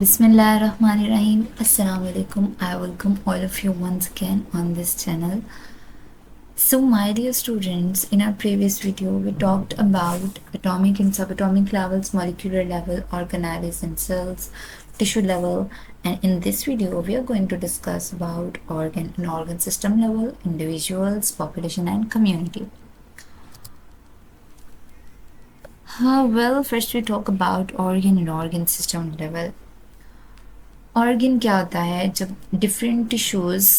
Bismillahirrahmanirrahim. Assalamu alaikum. I welcome all of you once again on this channel. So, my dear students, in our previous video, we talked about atomic and subatomic levels, molecular level, organelles and cells, tissue level, and in this video, we are going to discuss about organ and organ system level, individuals, population, and community. Well, first we talk about organ and organ system level. Organ क्या होता है? जब different tissues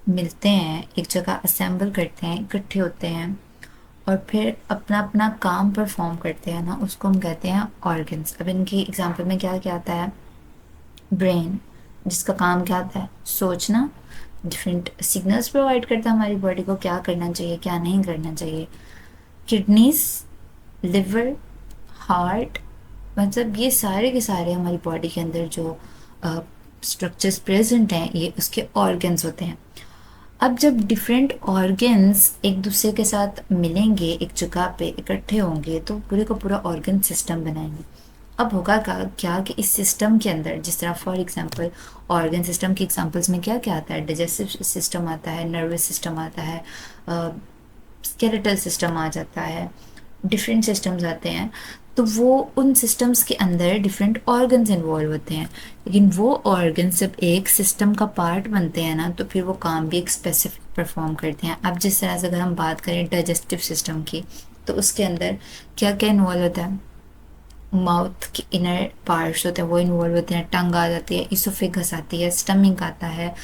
मिलते हैं, एक जगह assemble करते हैं, इकट्ठे होते हैं और फिर अपना अपना काम परफॉर्म करते हैं ना, उसको हम कहते हैं ऑर्गन्स। अब इनकी एग्जांपल में क्या क्या आता है? ब्रेन, जिसका काम क्या होता है? सोचना, डिफरेंट सिग्नल्स प्रोवाइड करता है हमारी बॉडी को, क्या करना चाहिए क्या नहीं करना चाहिए। किडनीज, लिवर, हार्ट, मतलब ये सारे के सारे हमारी बॉडी के अंदर जो स्ट्रक्चर्स प्रेजेंट हैं, ये उसके ऑर्गन्स होते हैं। अब जब डिफरेंट ऑर्गन्स एक दूसरे के साथ मिलेंगे, एक जगह पे इकट्ठे होंगे, तो पूरे का पूरा ऑर्गन सिस्टम बनाएंगे। अब होगा क्या कि इस सिस्टम के अंदर, जिस तरह फॉर एग्जांपल ऑर्गन सिस्टम की एग्जांपल्स में क्या क्या आता है? डाइजेस्टिव सिस्टम आता है, नर्वस सिस्टम आता है, स्केलेटल सिस्टम आ जाता है, डिफरेंट सिस्टम्स आते हैं। तो वो उन सिस्टम्स के अंदर डिफरेंट ऑर्गन्स इन्वॉल्व होते हैं, लेकिन वो ऑर्गन्स जब एक सिस्टम का पार्ट बनते हैं ना, तो फिर वो काम भी एक स्पेसिफिक परफॉर्म करते हैं। अब जिस तरह से अगर हम बात करें डाइजेस्टिव सिस्टम की, तो उसके अंदर क्या क्या इन्वॉल्व होता है? माउथ के इनर पार्ट्स होते हैं वो इन्वॉल्व होते हैं, टंग आ जाती है, इसोफेगस आती है, स्टमक आता है,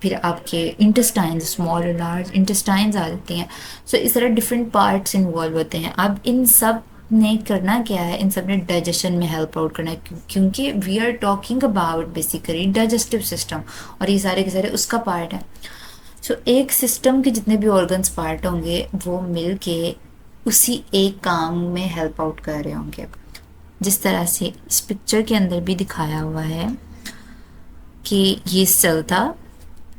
फिर आपके इंटेस्टाइन्स, स्मॉल और लार्ज इंटेस्टाइन्स आ जाती हैं। सो इस तरह डिफरेंट पार्ट्स इन्वॉल्व होते हैं। अब इन सब ने करना क्या है? इन सब ने डाइजेशन में हेल्प आउट करना है, क्योंकि we are talking about basically digestive system, और ये सारे के सारे उसका पार्ट है। सो एक सिस्टम के जितने भी ऑर्गन्स पार्ट होंगे, वो मिल के उसी एक काम में हेल्प आउट कर रहे होंगे। जिस तरह से इस पिक्चर के अंदर भी दिखाया हुआ है कि ये सेल था,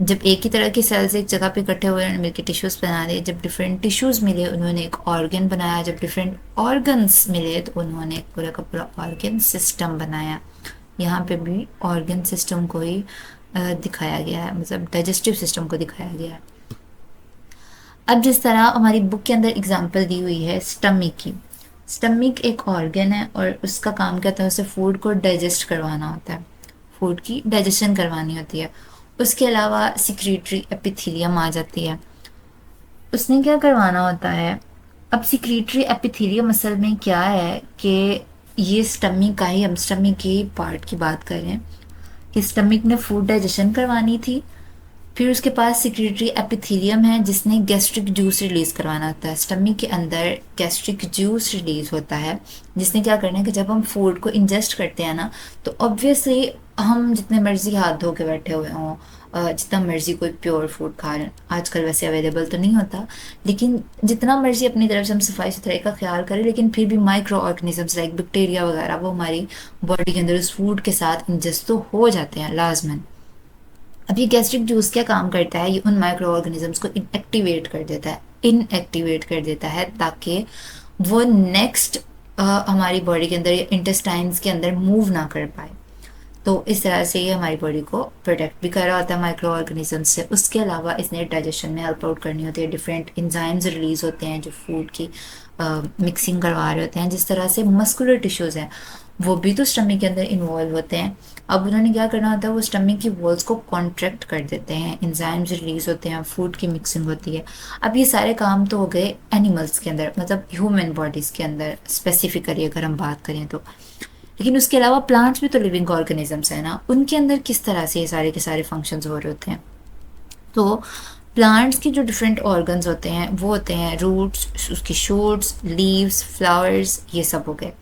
जब एक ही तरह के सेल्स एक जगह पे इकट्ठे हुए, उन्होंने मिलकर टिश्यूज़ बना दिए। जब डिफरेंट टिश्यूज़ मिले, उन्होंने एक ऑर्गन बनाया। जब डिफरेंट ऑर्गन्स मिले, तो उन्होंने एक पूरा का पूरा ऑर्गन सिस्टम बनाया। यहाँ पे भी ऑर्गन सिस्टम को ही दिखाया गया है, मतलब डाइजेस्टिव सिस्टम को दिखाया गया है। अब जिस तरह हमारी बुक के अंदर एग्जाम्पल दी हुई है स्टमक की, स्टमक एक ऑर्गन है और उसका काम क्या होता है? उसे फूड को डाइजेस्ट करवाना होता है, फूड की डाइजेशन करवानी होती है। उसके अलावा सिक्रीटरी एपिथीलियम आ जाती है, उसने क्या करवाना होता है? अब सिक्रीटरी एपिथीलियम असल में क्या है कि ये स्टमक का ही, हम स्टमक के पार्ट की बात कर रहे हैं कि स्टमक ने फूड डाइजेशन करवानी थी। फिर उसके पास सिक्रीटरी एपिथीलियम है, जिसने गैस्ट्रिक जूस रिलीज़ करवाना होता है। स्टमक के अंदर गैस्ट्रिक जूस रिलीज़ होता है, जिसने क्या करना है कि जब हम फूड को इंजेस्ट करते हैं ना, तो ऑब्वियसली हम जितने मर्जी हाथ धो के बैठे हुए हों, जितना मर्जी कोई प्योर फूड खा रहे हैं, आजकल वैसे अवेलेबल तो नहीं होता, लेकिन जितना मर्जी अपनी तरफ से हम सफाई सुथराई का ख्याल करें, लेकिन फिर भी माइक्रो ऑर्गेनिजम्स लाइक बैक्टीरिया वगैरह वो हमारी बॉडी के अंदर उस फूड के साथ इंजेस्ट तो हो जाते हैं लाजमन। अब ये गैस्ट्रिक जूस क्या काम करता है? ये उन माइक्रो ऑर्गेनिजम्स को इनएक्टिवेट कर देता है ताकि वो नेक्स्ट हमारी बॉडी के अंदर या इंटेस्टाइन्स के अंदर मूव ना कर पाए। तो इस तरह से ये हमारी बॉडी को प्रोटेक्ट भी कर रहा होता है माइक्रो ऑर्गेनिज्म से। उसके अलावा इसने डाइजेशन में हेल्प आउट करनी होती है, डिफरेंट इंजाइम्स रिलीज होते हैं जो फूड की मिक्सिंग करवा रहे होते हैं। जिस तरह से मस्कुलर टिश्यूज़ हैं, वो भी तो स्टमक के अंदर इन्वॉल्व होते हैं। अब उन्होंने क्या करना होता है? वो स्टमक की वॉल्स को कॉन्ट्रैक्ट कर देते हैं, इंजाइम्स रिलीज होते हैं, फूड की मिक्सिंग होती है। अब ये सारे काम तो हो गए एनिमल्स के अंदर, मतलब ह्यूमन बॉडीज़ के अंदर स्पेसिफिकली अगर हम बात करें तो। लेकिन उसके अलावा प्लांट्स भी तो लिविंग ऑर्गेनिजम्स है ना, उनके अंदर किस तरह से ये सारे के सारे फंक्शंस हो रहे होते हैं? तो प्लांट्स के जो डिफरेंट ऑर्गन्स होते हैं वो होते हैं रूट्स, उसकी शूट्स, लीव्स, फ्लावर्स, ये सब हो गए।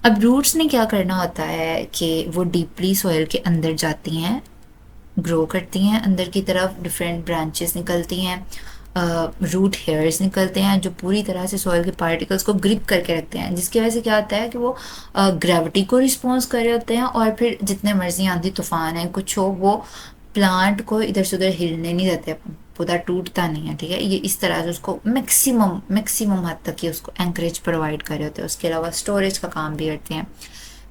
अब रूट्स ने क्या करना होता है कि वो डीपली सॉइल के अंदर जाती हैं, ग्रो करती हैं, अंदर की तरफ डिफरेंट ब्रांचेस निकलती हैं, रूट हेयर्स निकलते हैं जो पूरी तरह से सॉइल के पार्टिकल्स को ग्रिप करके रखते हैं, जिसकी वजह से क्या होता है कि वो ग्रेविटी को रिस्पॉन्स कर रहे होते हैं, और फिर जितने मर्जी आंधी तूफान है कुछ हो, वो प्लांट को इधर से उधर हिलने नहीं देते, पौधा टूटता नहीं है। ठीक है, ये इस तरह से उसको मैक्सिमम हद तक ये उसको एंकरेज प्रोवाइड कर रहे होते हैं। उसके अलावा स्टोरेज का काम भी करते हैं।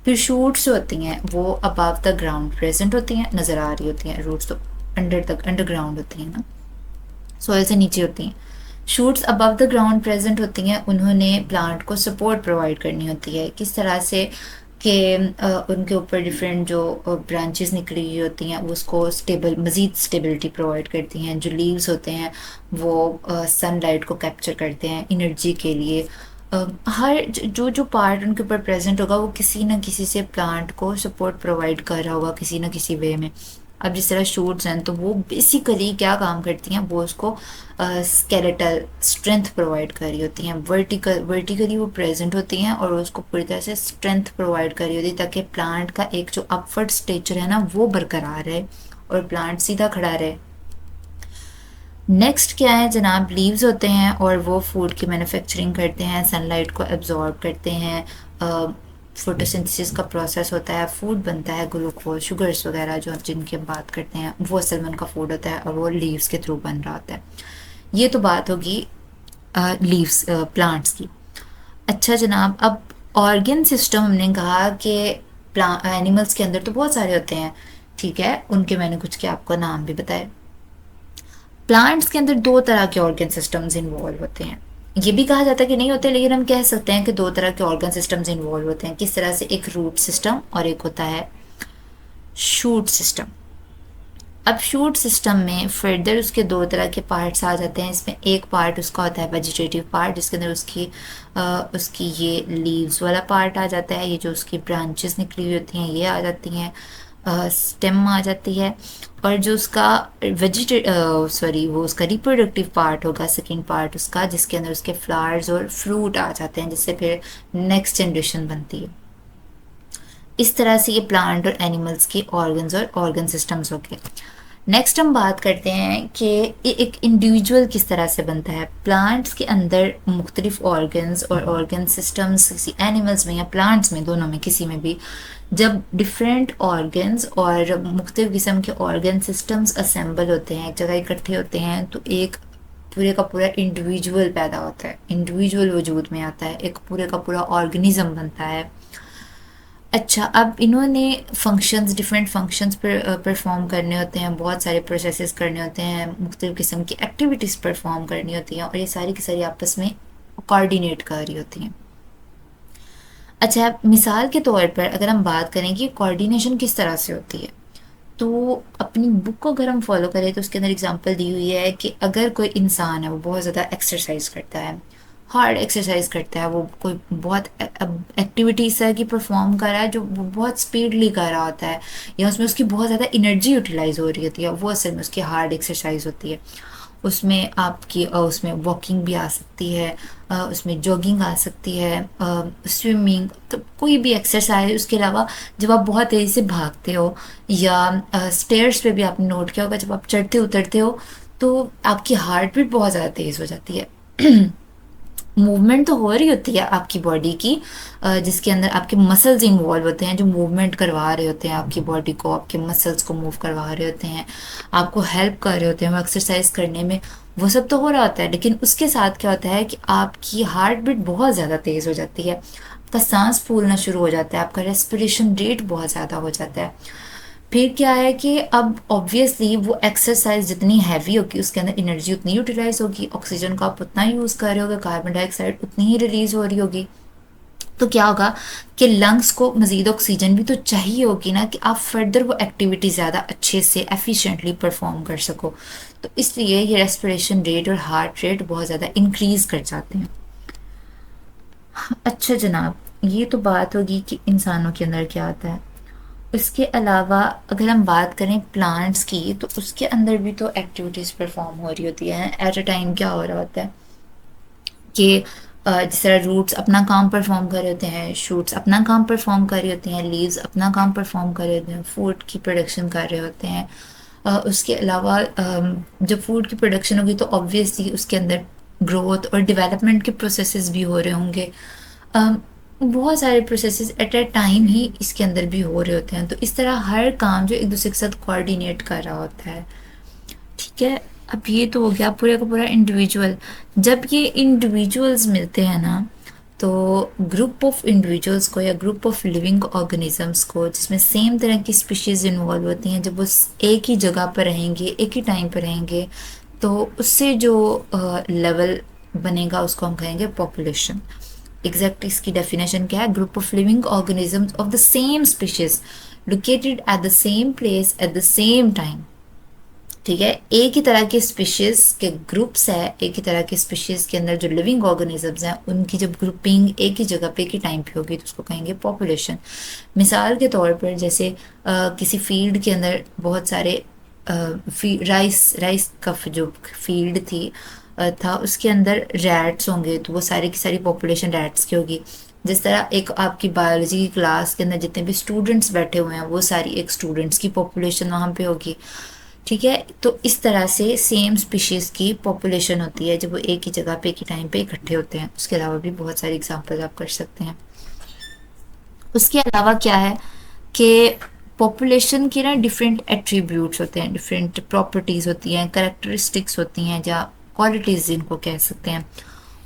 फिर शूट्स होती हैं वो अबव द ग्राउंड प्रेजेंट होती हैं, नज़र आ रही होती हैं। रूट्स तो अंडरग्राउंड होती हैं ना, सॉइल से नीचे होती हैं। Shoots above the ground present होती हैं, उन्होंने प्लांट को सपोर्ट प्रोवाइड करनी होती है। किस तरह से कि उनके ऊपर डिफरेंट जो ब्रांचेस निकली हुई होती हैं वो उसको मज़ीद स्टेबिलिटी प्रोवाइड करती हैं। जो लीव्स होते हैं वो सनलाइट को कैप्चर करते हैं एनर्जी के लिए। हर जो जो पार्ट उनके ऊपर प्रेजेंट होगा वो किसी ना किसी से प्लांट को सपोर्ट प्रोवाइड कर रहा होगा किसी ना किसी वे में। अब जिस तरह शूट्स हैं तो वो बेसिकली क्या काम करती हैं, वो उसको स्केलेटल स्ट्रेंथ प्रोवाइड कर रही होती हैं। वर्टिकली वो प्रेजेंट होती हैं और उसको पूरी तरह से स्ट्रेंथ प्रोवाइड कर रही होती है ताकि प्लांट का एक जो अपवर्ड स्टेचर है ना वो बरकरार रहे और प्लांट सीधा खड़ा रहे। नेक्स्ट क्या है जनाब, लीव्स होते हैं और वो फूड की मैन्युफैक्चरिंग करते हैं, सनलाइट को एब्जॉर्ब करते हैं। फोटोसिंथेसिस का प्रोसेस होता है, फूड बनता है, ग्लूकोज शुगर्स वगैरह जो जिनकी हम बात करते हैं वो असल में उनका फूड होता है और वो लीव्स के थ्रू बन रहा होता है। ये तो बात होगी लीव्स प्लांट्स की। अच्छा जनाब, अब ऑर्गन सिस्टम हमने कहा कि एनिमल्स के अंदर तो बहुत सारे होते हैं, ठीक है, उनके मैंने कुछ के आपको नाम भी बताए। प्लांट्स के अंदर दो तरह के ऑर्गन सिस्टम्स इन्वॉल्व होते हैं। ये भी कहा जाता है कि नहीं होते, लेकिन हम कह सकते हैं कि दो तरह के ऑर्गन सिस्टम्स इन्वॉल्व होते हैं। किस तरह से, एक रूट सिस्टम और एक होता है शूट सिस्टम। अब शूट सिस्टम में फर्दर उसके दो तरह के पार्ट्स आ जाते हैं। इसमें एक पार्ट उसका होता है वेजिटेटिव पार्ट, जिसके अंदर उसकी ये लीव्स वाला पार्ट आ जाता है, ये जो उसकी ब्रांचेस निकली हुई होती हैं ये आ जाती हैं, स्टेम आ जाती है। और जो उसका वो उसका रिप्रोडक्टिव पार्ट होगा, सेकेंड पार्ट उसका, जिसके अंदर उसके फ्लावर्स और फ्रूट आ जाते हैं, जिससे फिर नेक्स्ट जनरेशन बनती है। इस तरह से ये प्लांट और एनिमल्स के ऑर्गन्स और ऑर्गन सिस्टम्स हो गए। नेक्स्ट हम बात करते हैं कि एक इंडिविजुअल किस तरह से बनता है। प्लांट्स के अंदर मुख्तलिफ ऑर्गन्स और ऑर्गन सिस्टम्स, किसी एनिमल्स में या प्लांट्स में, दोनों में किसी में भी, जब डिफरेंट ऑर्गन्स और मुख्तलिफ किस्म के ऑर्गन सिस्टम्स असेंबल होते हैं, एक जगह इकट्ठे होते हैं, तो एक पूरे का पूरा इंडिविजुअल पैदा होता है, इंडिविजुअल वजूद में आता है, एक पूरे का पूरा ऑर्गेनिज्म बनता है। अच्छा, अब इन्होंने फंक्शंस, डिफरेंट फंक्शंस पर परफॉर्म करने होते हैं, बहुत सारे प्रोसेसेस करने होते हैं, मुख्तलिफ किस्म की एक्टिविटीज़ परफॉर्म करनी होती हैं और ये सारी की सारी आपस में कोऑर्डिनेट कर रही होती हैं। अच्छा, मिसाल के तौर पर अगर हम बात करें कि कोऑर्डिनेशन किस तरह से होती है, तो अपनी बुक को अगर हम फॉलो करें तो उसके अंदर एग्जांपल दी हुई है कि अगर कोई इंसान है वो बहुत ज़्यादा एक्सरसाइज करता है, हार्ड एक्सरसाइज करता है, वो कोई बहुत एक्टिविटीज़ है कि परफॉर्म कर रहा है जो वो बहुत स्पीडली कर रहा होता है, या उसमें उसकी बहुत ज़्यादा एनर्जी यूटिलाइज हो रही होती है, वो असल में उसकी हार्ड एक्सरसाइज होती है। उसमें आपकी उसमें वॉकिंग भी आ सकती है, उसमें जॉगिंग आ सकती है, स्विमिंग, तो कोई भी एक्सरसाइज। उसके अलावा जब आप बहुत तेज़ी से भागते हो या स्टेयर्स पे भी आपने नोट किया होगा, जब आप चढ़ते उतरते हो तो आपकी हार्ट बीट बहुत ज़्यादा तेज़ हो जाती है। मूवमेंट तो हो रही होती है आपकी बॉडी की, जिसके अंदर आपके मसल्स इन्वॉल्व होते हैं जो मूवमेंट करवा रहे होते हैं आपकी बॉडी को, आपके मसल्स को मूव करवा रहे होते हैं, आपको हेल्प कर रहे होते हैं वो एक्सरसाइज करने में, वो सब तो हो रहा होता है। लेकिन उसके साथ क्या होता है कि आपकी हार्ट बीट बहुत ज़्यादा तेज़ हो जाती है, आपका सांस फूलना शुरू हो जाता है, आपका रेस्पिरेशन रेट बहुत ज़्यादा हो जाता है। फिर क्या है कि अब ऑब्वियसली वो एक्सरसाइज जितनी हैवी होगी उसके अंदर एनर्जी उतनी यूटिलाइज होगी, ऑक्सीजन का आप उतना यूज़ कर रहे होगे, कार्बन डाइऑक्साइड उतनी ही रिलीज हो रही होगी। तो क्या होगा कि लंग्स को मज़ीद ऑक्सीजन भी तो चाहिए होगी ना, कि आप फर्दर वो एक्टिविटी ज़्यादा अच्छे से एफिशिएंटली परफॉर्म कर सको। तो इसलिए ये रेस्पिरेशन रेट और हार्ट रेट बहुत ज़्यादा इंक्रीज़ कर जाते हैं। अच्छा जनाब, ये तो बात होगी कि इंसानों के अंदर क्या आता है। इसके अलावा अगर हम बात करें प्लांट्स की, तो उसके अंदर भी तो एक्टिविटीज़ परफॉर्म हो रही होती हैं। एट अ टाइम क्या हो रहा होता है कि जिस तरह रूट्स अपना काम परफॉर्म कर रहे होते हैं, शूट्स अपना काम परफॉर्म कर रही होती हैं, लीव्स अपना काम परफॉर्म कर रहे होते हैं, फूड की प्रोडक्शन कर रहे होते हैं। उसके अलावा जब फूड की प्रोडक्शन होगी तो ऑब्वियसली उसके अंदर ग्रोथ और डेवलपमेंट के प्रोसेसेस भी हो रहे होंगे। बहुत सारे प्रोसेसेस एट अ टाइम ही इसके अंदर भी हो रहे होते हैं। तो इस तरह हर काम जो एक दूसरे के साथ कोऑर्डिनेट कर रहा होता है, ठीक है। अब ये तो हो गया पूरा का पूरा इंडिविजुअल। जब ये इंडिविजुअल्स मिलते हैं ना, तो ग्रुप ऑफ इंडिविजुअल्स को या ग्रुप ऑफ लिविंग ऑर्गेनिजम्स को जिसमें सेम तरह की स्पीशीज़ इन्वॉल्व होती हैं, जब वो एक ही जगह पर रहेंगे, एक ही टाइम पर रहेंगे, तो उससे जो लेवल बनेगा उसको हम कहेंगे पॉपुलेशन। एग्जैक्ट इसकी डेफिनेशन क्या है? Group of living organisms of the same species located at the same place at the same time. ठीक है, एक ही तरह के स्पीशीज के ग्रुप्स है, एक ही तरह के स्पीशीज के अंदर जो लिविंग ऑर्गेनिजम्स हैं उनकी जब ग्रुपिंग एक ही जगह पे एक ही टाइम पे होगी तो उसको कहेंगे पॉपुलेशन। मिसाल के तौर पर जैसे किसी फील्ड के अंदर बहुत सारे राइस का जो फील्ड थी था उसके अंदर रैट्स होंगे, तो वो सारी की सारी पॉपुलेशन रैट्स की होगी। जिस तरह एक आपकी बायोलॉजी की क्लास के अंदर जितने भी स्टूडेंट्स बैठे हुए हैं वो सारी एक स्टूडेंट्स की पॉपुलेशन वहाँ पे होगी। ठीक है, तो इस तरह से सेम स्पीशीज़ की पॉपुलेशन होती है जब वो एक ही जगह पे एक ही टाइम पे इकट्ठे होते हैं। उसके अलावा भी बहुत सारी एग्जांपल आप कर सकते हैं। उसके अलावा क्या है कि पॉपुलेशन के ना डिफरेंट एट्रीब्यूट्स होते हैं, डिफरेंट प्रॉपर्टीज़ होती हैं, करेक्टरिस्टिक्स होती हैं या क्वालिटीज़ जिनको कह सकते हैं।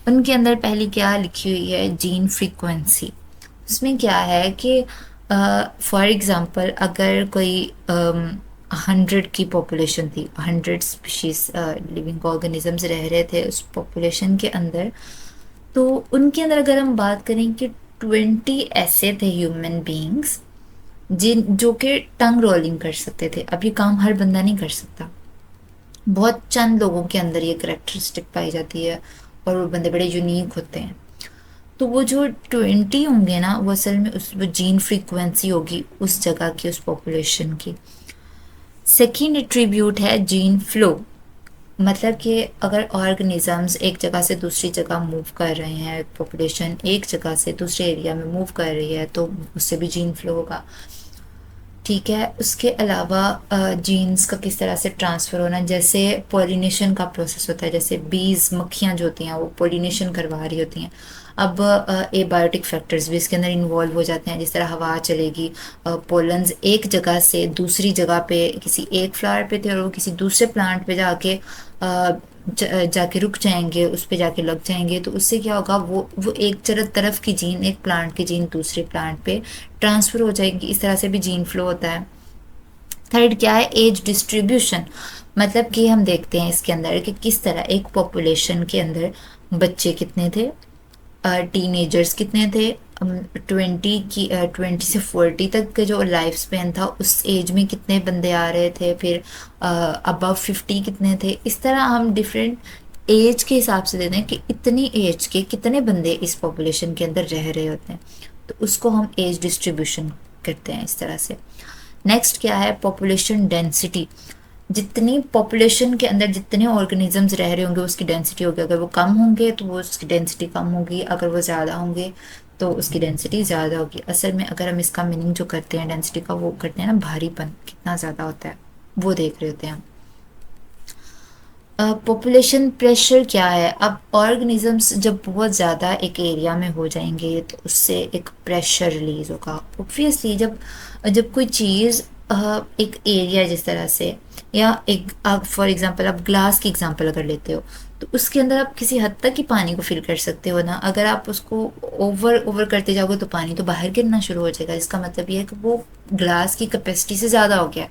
उनके अंदर पहली क्या लिखी हुई है? Gene frequency. उसमें क्या है कि फॉर एग्ज़ाम्पल अगर कोई 100 की पॉपुलेशन थी, 100 स्पीशीज लिविंग ऑर्गेनिजम्स रह रहे थे उस पॉपुलेशन के अंदर, तो उनके अंदर अगर हम बात करें कि 20 ऐसे थे ह्यूमन बींग्स जिन जो कि टंग रोलिंग कर सकते थे। अब ये काम हर बंदा नहीं कर सकता, बहुत चंद लोगों के अंदर ये करेक्टरिस्टिक पाई जाती है और वो बंदे बड़े यूनिक होते हैं। तो वो जो 20 होंगे ना वो असल में उस वो जीन फ्रीक्वेंसी होगी उस जगह की, उस पॉपुलेशन की। सेकेंड एट्रीब्यूट है जीन फ्लो, मतलब कि अगर ऑर्गेनिजम्स एक जगह से दूसरी जगह मूव कर रहे हैं, पॉपुलेशन एक जगह से दूसरे एरिया में मूव कर रही है तो उससे भी जीन फ्लो होगा। ठीक है, उसके अलावा जीन्स का किस तरह से ट्रांसफ़र होना, जैसे पॉलिनेशन का प्रोसेस होता है, जैसे बीज मक्खियाँ जो होती हैं वो पॉलिनेशन करवा रही होती हैं। अब एबायोटिक फैक्टर्स भी इसके अंदर इन्वॉल्व हो जाते हैं, जिस तरह हवा चलेगी, पोलन्स एक जगह से दूसरी जगह पे किसी एक फ्लावर पे थे और वो किसी दूसरे प्लांट पे जाके जाके रुक जाएंगे, उस पे जाके लग जाएंगे, तो उससे क्या होगा, वो एक तरफ की जीन, एक प्लांट की जीन दूसरे प्लांट पे ट्रांसफ़र हो जाएगी। इस तरह से भी जीन फ्लो होता है। थर्ड क्या है? एज डिस्ट्रीब्यूशन, मतलब कि हम देखते हैं इसके अंदर कि किस तरह एक पॉपुलेशन के अंदर बच्चे कितने थे, टीनेजर्स कितने थे, 20 से 40 तक का जो लाइफ स्पेन था उस एज में कितने बंदे आ रहे थे, फिर अबव 50 कितने थे। इस तरह हम डिफरेंट एज के हिसाब से देते हैं कि इतनी एज के कितने बंदे इस पॉपुलेशन के अंदर रह रहे होते हैं, तो उसको हम एज डिस्ट्रीब्यूशन करते हैं इस तरह से। नेक्स्ट क्या है? पॉपुलेशन डेंसिटी, जितनी पॉपुलेशन के अंदर जितने ऑर्गेनिजम्स रह रहे होंगे उसकी डेंसिटी होगी। अगर वो कम होंगे तो वो उसकी डेंसिटी कम होगी, अगर वो ज़्यादा होंगे तो उसकी डेंसिटी ज़्यादा होगी। असल में अगर हम इसका मीनिंग जो करते हैं डेंसिटी का, वो करते हैं ना भारीपन कितना ज़्यादा होता है, वो देख रहे होते हैं हम। पॉपुलेशन प्रेशर क्या है? अब ऑर्गेनिजम्स जब बहुत ज़्यादा एक एरिया में हो जाएंगे तो उससे एक प्रेशर रिलीज होगा। ऑब्वियसली जब जब कोई चीज़ एक एरिया जिस तरह से, या एक फॉर एग्जांपल आप ग्लास की एग्जांपल अगर लेते हो तो उसके अंदर आप किसी हद तक ही पानी को फिल कर सकते हो ना। अगर आप उसको ओवर करते जाओगे तो पानी तो बाहर गिरना शुरू हो जाएगा। इसका मतलब ये है कि वो ग्लास की कैपेसिटी से ज़्यादा हो गया।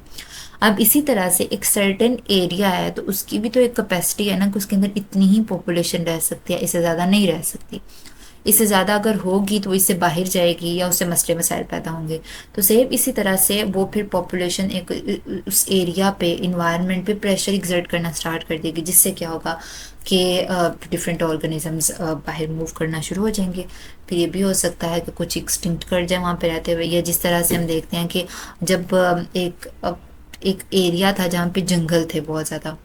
अब इसी तरह से एक सर्टेन एरिया है तो उसकी भी तो एक कैपेसिटी है ना कि उसके अंदर इतनी ही पॉपुलेशन रह सकती है, इससे ज़्यादा नहीं रह सकती। इससे ज़्यादा अगर होगी तो इससे बाहर जाएगी या उससे मसले मसाइल पैदा होंगे। तो सेम इसी तरह से वो फिर पॉपुलेशन एक उस एरिया पे, इन्वायरमेंट पे प्रेशर एग्जर्ट करना स्टार्ट कर देगी, जिससे क्या होगा कि डिफरेंट ऑर्गेनिजम्स बाहर मूव करना शुरू हो जाएंगे। फिर ये भी हो सकता है कि कुछ एक्सटिंक्ट कर जाए वहाँ पे रहते हुए, या जिस तरह से हम देखते हैं कि जब एक एरिया था जहाँ पे जंगल थे बहुत ज़्यादा,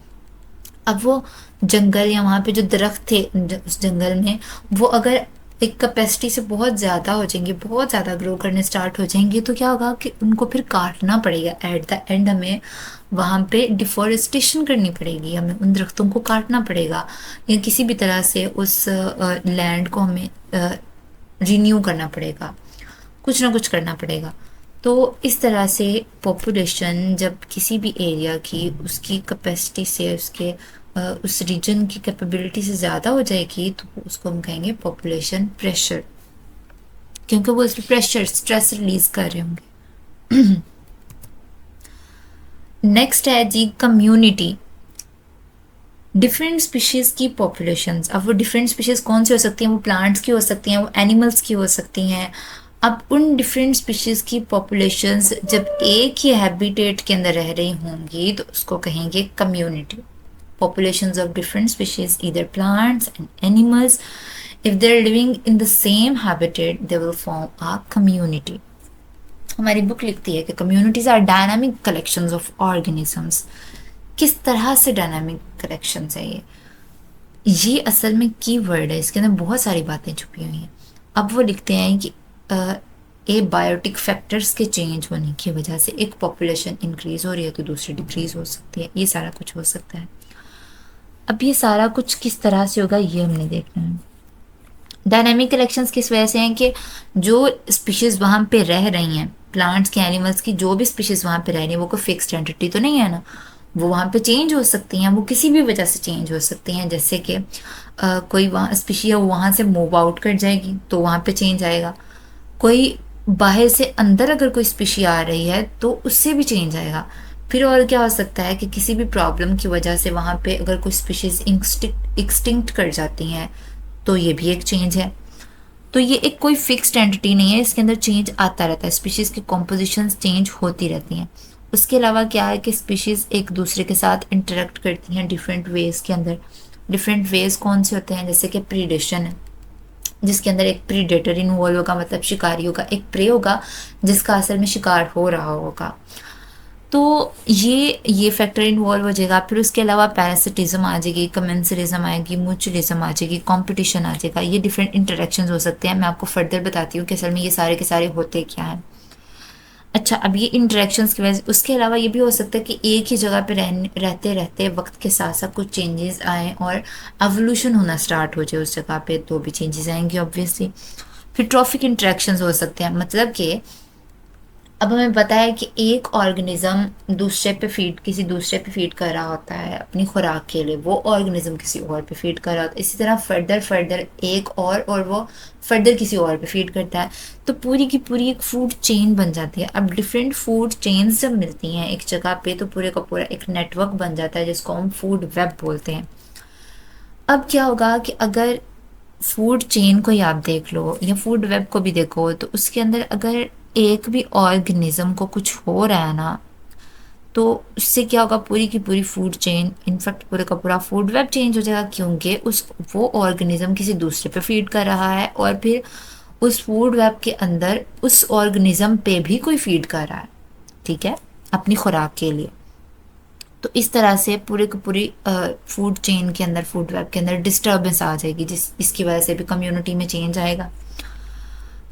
अब वो जंगल या वहाँ पे जो दरख्त थे उस जंगल में, वो अगर एक कैपेसिटी से बहुत ज़्यादा हो जाएंगे, बहुत ज़्यादा ग्रो करने स्टार्ट हो जाएंगे, तो क्या होगा कि उनको फिर काटना पड़ेगा। एट द एंड हमें वहाँ पे डिफॉरेस्टेशन करनी पड़ेगी, हमें उन दरख्तों को काटना पड़ेगा, या किसी भी तरह से उस लैंड को हमें रिन्यू करना पड़ेगा, कुछ ना कुछ करना पड़ेगा। तो इस तरह से पॉपुलेशन जब किसी भी एरिया की उसकी कैपेसिटी से, उसके उस रीजन की कैपेबिलिटी से ज़्यादा हो जाएगी तो उसको हम कहेंगे पॉपुलेशन प्रेशर, क्योंकि वो इसमें प्रेशर स्ट्रेस रिलीज कर रहे होंगे। नेक्स्ट है जी कम्युनिटी। डिफरेंट स्पीशीज़ की पॉपुलेशंस, अब वो डिफरेंट स्पीशीज़ कौन सी हो सकती हैं, वो प्लांट्स की हो सकती हैं, वो एनिमल्स की हो सकती हैं। अब उन डिफरेंट स्पीशीज़ की पॉपुलेशंस जब एक ही हैबिटेट के अंदर रह रही होंगी तो उसको कहेंगे community. Populations of different species, either plants and animals, if they're living in the same habitat, they will form a community. हमारी बुक लिखती है कि communities are dynamic collections of organisms. किस तरह से डायनामिक कलेक्शंस है ये असल में की वर्ड है, इसके अंदर बहुत सारी बातें छुपी हुई हैं। अब वो लिखते हैं कि ए बायोटिक फैक्टर्स के चेंज होने की वजह से एक पॉपुलेशन इंक्रीज हो रही है तो दूसरी डिक्रीज हो सकती है, ये सारा कुछ हो सकता है। अब ये सारा कुछ किस तरह से होगा ये हमने देखना है। डायनामिक कलेक्शंस किस वजह से हैं कि जो स्पीशीज वहाँ पे रह रही हैं, प्लांट्स के एनिमल्स की जो भी स्पीशीज वहाँ पे रह रही हैं वो कोई फिक्स्ड एंटिटी तो नहीं है ना, वो वहाँ पे चेंज हो सकती हैं, वो किसी भी वजह से चेंज हो सकती हैं। जैसे कि कोई वहाँ स्पीशी है वो वहाँ से मूव आउट कर जाएगी तो वहाँ पे चेंज आएगा, कोई बाहर से अंदर अगर कोई स्पीशी आ रही है तो उससे भी चेंज आएगा। फिर और क्या हो सकता है कि किसी भी प्रॉब्लम की वजह से वहाँ पे अगर कोई स्पीशीज एक्सटिंक्ट कर जाती हैं तो ये भी एक चेंज है। तो ये एक कोई फिक्स्ड एंटिटी नहीं है, इसके अंदर चेंज आता रहता है, स्पीशीज की कॉम्पोजिशन चेंज होती रहती हैं। उसके अलावा क्या है कि स्पीशीज एक दूसरे के साथ इंटरेक्ट करती हैं डिफरेंट वेज के अंदर। डिफरेंट वेज कौन से होते हैं, जैसे कि प्रीडेशन है जिसके अंदर एक प्रीडेटर इन्वॉल्व होगा, मतलब शिकारी होगा, एक प्रे होगा जिसका असल में शिकार हो रहा होगा, तो ये फैक्टर इन्वॉल्व हो जाएगा। फिर उसके अलावा पैरासिटिज्म आ जाएगी, कमेंसरिज्म आएगी, म्यूचुअलिज्म आ जाएगी, कंपटीशन आ जाएगा। ये डिफरेंट इंटरेक्शंस हो सकते हैं। मैं आपको फर्दर बताती हूँ कि असल में ये सारे के सारे होते क्या हैं। अच्छा, अब ये इंटरेक्शंस की वजह, उसके अलावा ये भी हो सकता है कि एक ही जगह पे रहते रहते वक्त के साथ साथ कुछ चेंजेस आए और एवोल्यूशन होना स्टार्ट हो जाए उस जगह पे, तो भी चेंजेस आएंगे ऑब्वियसली। फिर ट्रॉफिक इंटरेक्शंस हो सकते हैं, मतलब कि अब हमें पता है कि एक ऑर्गेनिज्म दूसरे पे फीड किसी दूसरे पे फीड कर रहा होता है अपनी खुराक के लिए, वो ऑर्गेनिज्म किसी और पे फीड कर रहा होता है, इसी तरह फर्दर फर्दर एक और वो फर्दर किसी और पे फीड करता है, तो पूरी की पूरी एक फूड चेन बन जाती है। अब डिफरेंट फूड चेन्स जब मिलती हैं एक जगह पे तो पूरे का पूरा एक नेटवर्क बन जाता है जिसको हम फूड वेब बोलते हैं। अब क्या होगा कि अगर फूड चेन को ही आप देख लो या फूड वेब को भी देखो तो उसके अंदर अगर एक भी ऑर्गेनिज्म को कुछ हो रहा है ना तो उससे क्या होगा, पूरी की पूरी फूड चेन, इनफैक्ट पूरे का पूरा फूड वेब चेंज हो जाएगा, क्योंकि उस वो ऑर्गेनिज्म किसी दूसरे पे फीड कर रहा है और फिर उस फूड वेब के अंदर उस ऑर्गेनिज्म पे भी कोई फीड कर रहा है, ठीक है, अपनी खुराक के लिए। तो इस तरह से पूरे की पूरी फूड चेन के अंदर, फूड वेब के अंदर डिस्टर्बेंस आ जाएगी, इसकी वजह से भी कम्युनिटी में चेंज आएगा।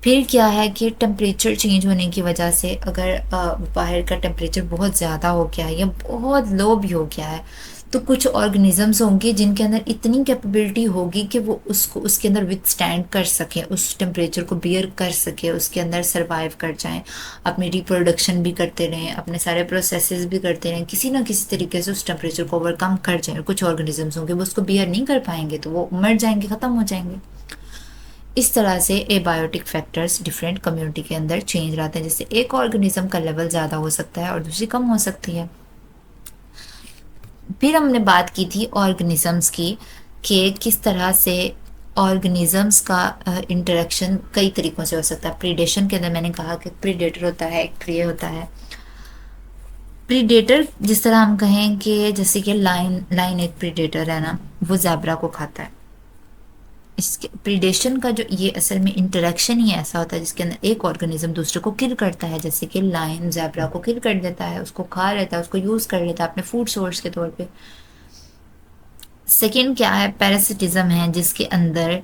फिर क्या है कि टेम्परेचर चेंज होने की वजह से अगर बाहर का टेम्परेचर बहुत ज़्यादा हो गया है या बहुत लो भी हो गया है तो कुछ ऑर्गेनिजम्स होंगे जिनके अंदर इतनी कैपेबिलिटी होगी कि वो उसको उसके अंदर विथस्टैंड कर सकें, उस टेम्परेचर को बियर कर सके, उसके अंदर सरवाइव कर जाएं, अपनी रिप्रोडक्शन भी करते रहें, अपने सारे प्रोसेसेस भी करते रहें, किसी ना किसी तरीके से उस टेम्परेचर को ओवरकम कर जाएं। कुछ ऑर्गेनिजम्स होंगे वो उसको बियर नहीं कर पाएंगे तो वो मर जाएंगे, ख़त्म हो जाएंगे। इस तरह से एबायोटिक फैक्टर्स डिफरेंट कम्युनिटी के अंदर चेंज लाते हैं, जैसे एक ऑर्गेनिज्म का लेवल ज़्यादा हो सकता है और दूसरी कम हो सकती है। फिर हमने बात की थी ऑर्गेनिजम्स की कि किस तरह से ऑर्गेनिजम्स का इंटरेक्शन कई तरीकों से हो सकता है। प्रीडेशन के अंदर मैंने कहा कि प्रीडेटर होता है, एक प्रे होता है। प्रीडेटर जिस तरह हम कहें कि जैसे कि लाइन एक प्रीडेटर है ना, वो ज़ेब्रा को खाता है। इसके प्रीडेशन का जो ये असल में इंटरेक्शन ही ऐसा होता है जिसके अंदर एक ऑर्गेनिज्म दूसरे को किल करता है, जैसे कि लायन ज़ेब्रा को किल कर देता है, उसको खा लेता है, उसको यूज़ कर लेता है अपने फूड सोर्स के तौर पे। सेकेंड क्या है, पैरासिटिज्म है, जिसके अंदर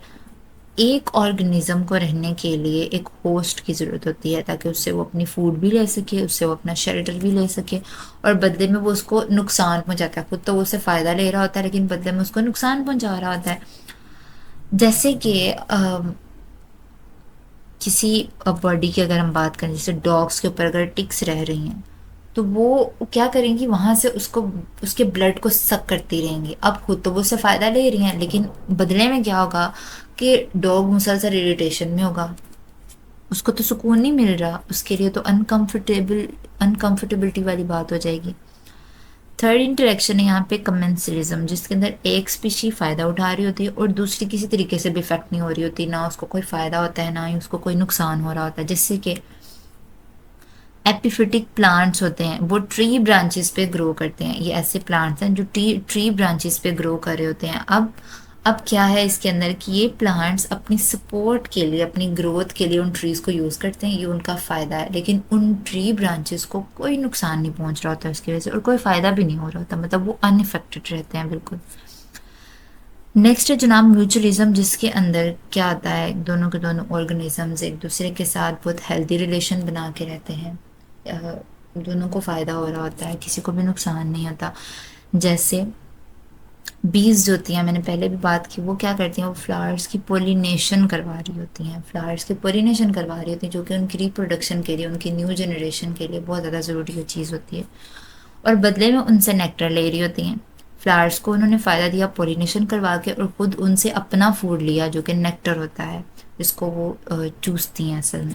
एक ऑर्गेनिज्म को रहने के लिए एक होस्ट की ज़रूरत होती है ताकि उससे वो अपनी फूड भी ले सके, उससे वो अपना शेल्टर भी ले सके, और बदले में वो उसको नुकसान पहुंचाता है। खुद तो वो उससे फ़ायदा ले रहा होता है लेकिन बदले में उसको नुकसान पहुंचा रहा होता है। जैसे कि किसी बॉडी की अगर हम बात करें, जैसे डॉग्स के ऊपर अगर टिक्स रह रही हैं तो वो क्या करेंगी, वहां से उसको, उसके ब्लड को सक करती रहेंगी। अब खुद तो वो उससे फायदा ले रही हैं, लेकिन बदले में क्या होगा कि डॉग मुसलसल इरिटेशन में होगा, उसको तो सुकून नहीं मिल रहा, उसके लिए तो अनकंफर्टेबिलिटी वाली बात हो जाएगी। थर्ड इंटरेक्शन है यहाँ पे कमेंसरिज्म, जिसके अंदर एक स्पीशी फायदा उठा रही होती है और दूसरी किसी तरीके से भी इफेक्ट नहीं हो रही होती, ना उसको कोई फायदा होता है ना ही उसको कोई नुकसान हो रहा होता है। जैसे कि एपिफिटिक प्लांट्स होते हैं, वो ट्री ब्रांचेस पे ग्रो करते हैं। ये ऐसे प्लांट्स हैं जो ट्री ब्रांचेस पे ग्रो कर रहे होते हैं। अब क्या है इसके अंदर कि ये प्लांट्स अपनी सपोर्ट के लिए, अपनी ग्रोथ के लिए उन ट्रीज को यूज करते हैं, ये उनका फायदा है, लेकिन उन ट्री ब्रांचेस को कोई नुकसान नहीं पहुंच रहा होता उसकी वजह से, और कोई फायदा भी नहीं हो रहा होता, मतलब वो अनइफेक्टेड रहते हैं बिल्कुल। नेक्स्ट है जनाब म्यूचुअलिज्म, जिसके अंदर क्या आता है, दोनों के दोनों ऑर्गेनिजम्स एक दूसरे के साथ बहुत हेल्दी रिलेशन बना के रहते हैं। दोनों को फायदा हो रहा होता है, किसी को भी नुकसान नहीं होता। जैसे बीज जो होती हैं, मैंने पहले भी बात की, वो क्या करती हैं, वो फ्लावर्स की पोलिनेशन करवा रही होती हैं, फ्लावर्स की पोलिनेशन करवा रही होती हैं, जो कि उनकी रिप्रोडक्शन के लिए, उनकी न्यू जनरेशन के लिए बहुत ज़्यादा ज़रूरी चीज़ होती है। और बदले में उनसे नेक्टर ले रही होती हैं। फ्लावर्स को उन्होंने फ़ायदा दिया पोलिनेशन करवा के, और खुद उनसे अपना फूड लिया जो कि नेक्टर होता है, जिसको वो चूसती हैं असल में।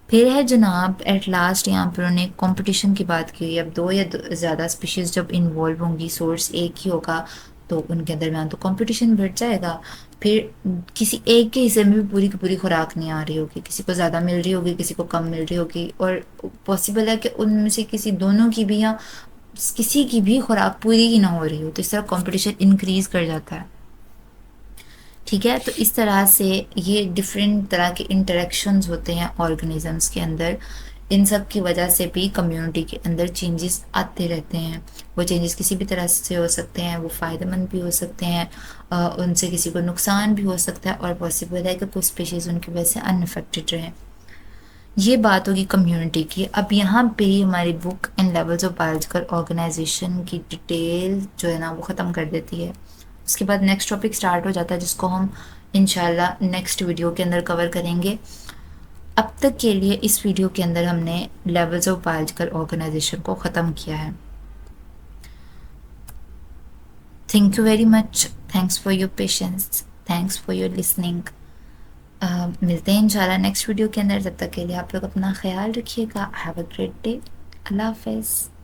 फिर है जनाब एट लास्ट, यहाँ पर उन्होंने कंपटीशन की बात की हुई है। अब दो या ज़्यादा स्पीशीज़ जब इन्वॉल्व होंगी, सोर्स एक ही होगा, तो उनके दरमियान तो कंपटीशन बढ़ जाएगा। फिर किसी एक के हिस्से में भी पूरी की पूरी खुराक नहीं आ रही होगी, किसी को ज़्यादा मिल रही होगी, किसी को कम मिल रही होगी, और पॉसिबल है कि उनमें से किसी दोनों की भी या किसी की भी खुराक पूरी ही ना हो रही हो, तो इस तरह कंपटीशन इंक्रीज कर जाता है। ठीक है, तो इस तरह से ये डिफरेंट तरह के इंटरेक्शंस होते हैं ऑर्गेनिजम्स के अंदर। इन सब की वजह से भी कम्युनिटी के अंदर चेंजेस आते रहते हैं। वो चेंजेस किसी भी तरह से हो सकते हैं, वो फ़ायदेमंद भी हो सकते हैं, उनसे किसी को नुकसान भी हो सकता है, और पॉसिबल है कि कुछ स्पीशीज़ उनकी वजह से अनअफेक्टेड रहें। ये बात होगी कम्युनिटी की। अब यहाँ पे ही हमारी book in levels of biological organization की डिटेल जो है ना वो ख़त्म कर देती है। उसके बाद नेक्स्ट टॉपिक स्टार्ट हो जाता है, जिसको हम इंशाल्लाह नेक्स्ट वीडियो के अंदर कवर करेंगे। अब तक के लिए इस वीडियो के अंदर हमने लेवल्स ऑफ बायोलॉजिकल ऑर्गेनाइजेशन को ख़त्म किया है। Thank you very much, thanks for your patience, thanks for your listening. मिलते हैं इंशाल्लाह नेक्स्ट वीडियो के अंदर। तब तक के लिए आप लोग अपना ख्याल रखिएगा। Have a great day. अल्लाह हाफिज़।